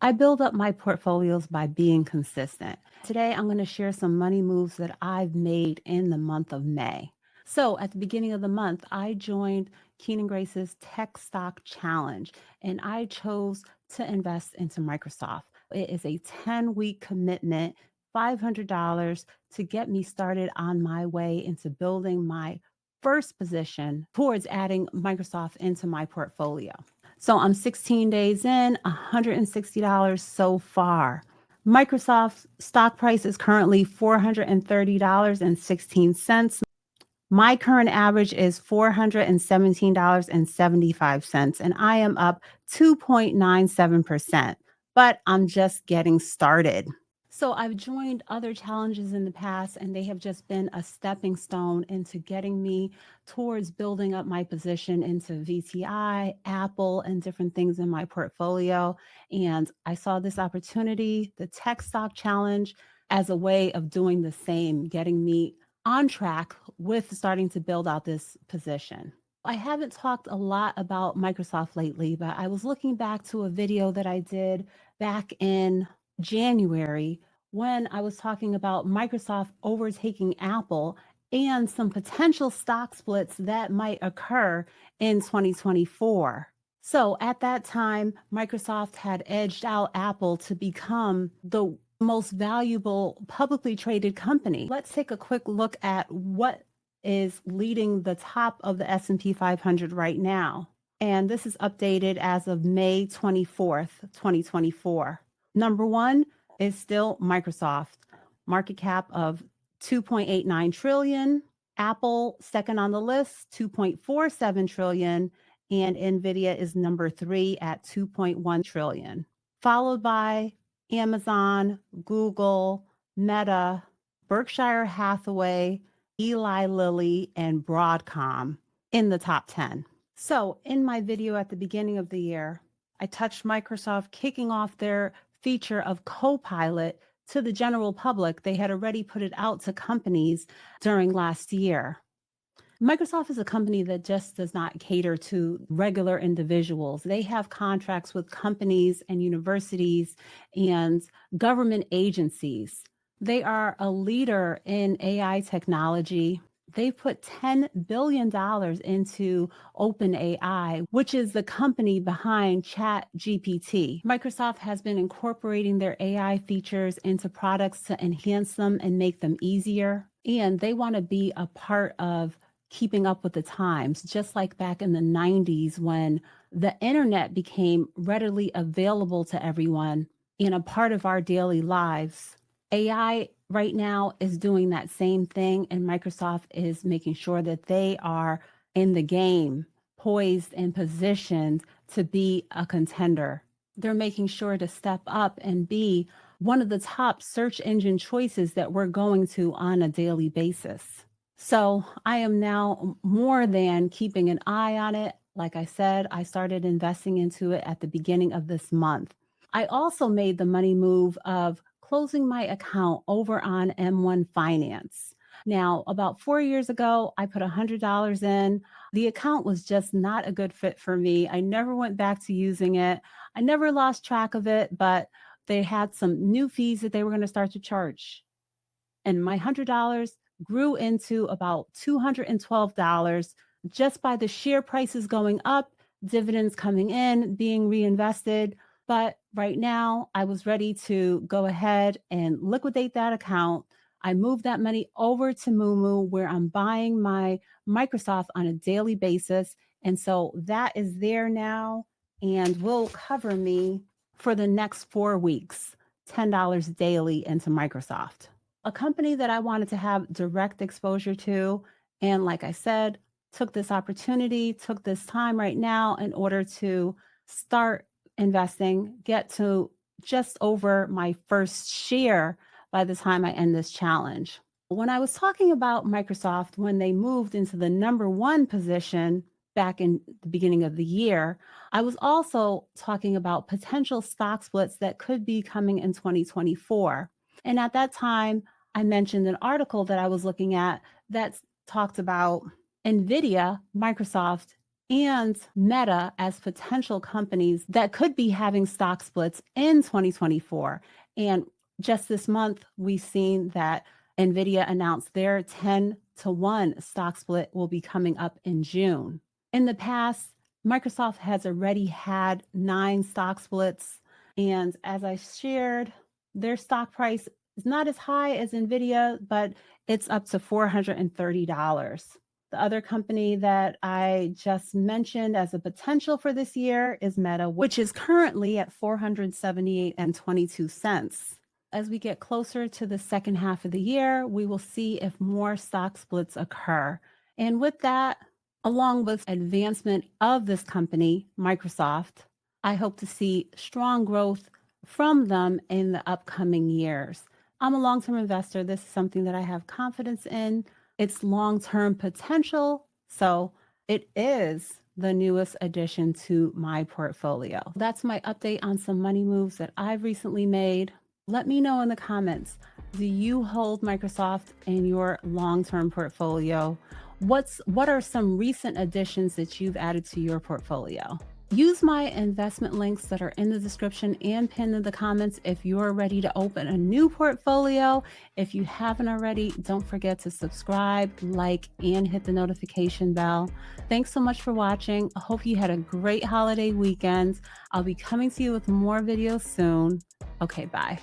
I build up my portfolios by being consistent. Today, I'm going to share some money moves that I've made in the month of May. So, at the beginning of the month, I joined Kenan Grace's Tech Stock Challenge and I chose to invest into Microsoft. It is a 10-week commitment, $500 to get me started on my way into building my first position towards adding Microsoft into my portfolio. So I'm 16 days in, $160 so far. Microsoft's stock price is currently $430.16. My current average is $417.75, and I am up 2.97%, but I'm just getting started. So I've joined other challenges in the past, and they have just been a stepping stone into getting me towards building up my position into VTI, Apple, and different things in my portfolio. And I saw this opportunity, the Tech Stock Challenge, as a way of doing the same, getting me on track with starting to build out this position. I haven't talked a lot about Microsoft lately, but I was looking back to a video that I did back in January when I was talking about Microsoft overtaking Apple and some potential stock splits that might occur in 2024. So at that time, Microsoft had edged out Apple to become the most valuable publicly traded company. Let's take a quick look at what is leading the top of the S&P 500 right now. And this is updated as of May 24th, 2024. Number one is still Microsoft, market cap of 2.89 trillion. Apple, second on the list, 2.47 trillion. And Nvidia is number three at 2.1 trillion, followed by Amazon, Google, Meta, Berkshire Hathaway, Eli Lilly, and Broadcom in the top 10. So in my video at the beginning of the year, I touched Microsoft kicking off their feature of Copilot to the general public. They had already put it out to companies during last year. Microsoft is a company that just does not cater to regular individuals. They have contracts with companies and universities and government agencies. They are a leader in AI technology. They've put $10 billion into OpenAI, which is the company behind ChatGPT. Microsoft has been incorporating their AI features into products to enhance them and make them easier. And they want to be a part of keeping up with the times, just like back in the 90s when the internet became readily available to everyone and a part of our daily lives. AI right now is doing that same thing, and Microsoft is making sure that they are in the game, poised and positioned to be a contender. They're making sure to step up and be one of the top search engine choices that we're going to on a daily basis. So I am now more than keeping an eye on it. Like I said, I started investing into it at the beginning of this month. I also made the money move of closing my account over on M1 Finance. Now, about 4 years ago, I put $100 in. The account was just not a good fit for me. I never went back to using it. I never lost track of it, but they had some new fees that they were going to start to charge. And my $100 grew into about $212 just by the share prices going up, dividends coming in, being reinvested. But right now, I was ready to go ahead and liquidate that account. I moved that money over to Moo Moo, where I'm buying my Microsoft on a daily basis. And so that is there now and will cover me for the next 4 weeks, $10 daily into Microsoft. A company that I wanted to have direct exposure to. And like I said, took this opportunity, took this time right now in order to start investing, get to just over my first share by the time I end this challenge. When I was talking about Microsoft, when they moved into the number one position back in the beginning of the year, I was also talking about potential stock splits that could be coming in 2024. And at that time, I mentioned an article that I was looking at that talked about NVIDIA, Microsoft, and Meta as potential companies that could be having stock splits in 2024. And just this month, we've seen that NVIDIA announced their 10-to-1 stock split will be coming up in June. In the past, Microsoft has already had 9 stock splits. And as I shared, their stock price is not as high as NVIDIA, but it's up to $430. The other company that I just mentioned as a potential for this year is Meta, which is currently at 478 and 22 cents. As we get closer to the second half of the year, we will see if more stock splits occur. And with that, along with advancement of this company, Microsoft, I hope to see strong growth from them in the upcoming years. I'm a long-term investor. This is something that I have confidence in. Its long-term potential, so it is the newest addition to my portfolio. That's my update on some money moves that I've recently made. Let me know in the comments, do you hold Microsoft in your long-term portfolio? What are some recent additions that you've added to your portfolio? Use my investment links that are in the description and pinned in the comments if you're ready to open a new portfolio. If you haven't already, don't forget to subscribe, like, and hit the notification bell. Thanks so much for watching. I hope you had a great holiday weekend. I'll be coming to you with more videos soon. Okay, bye.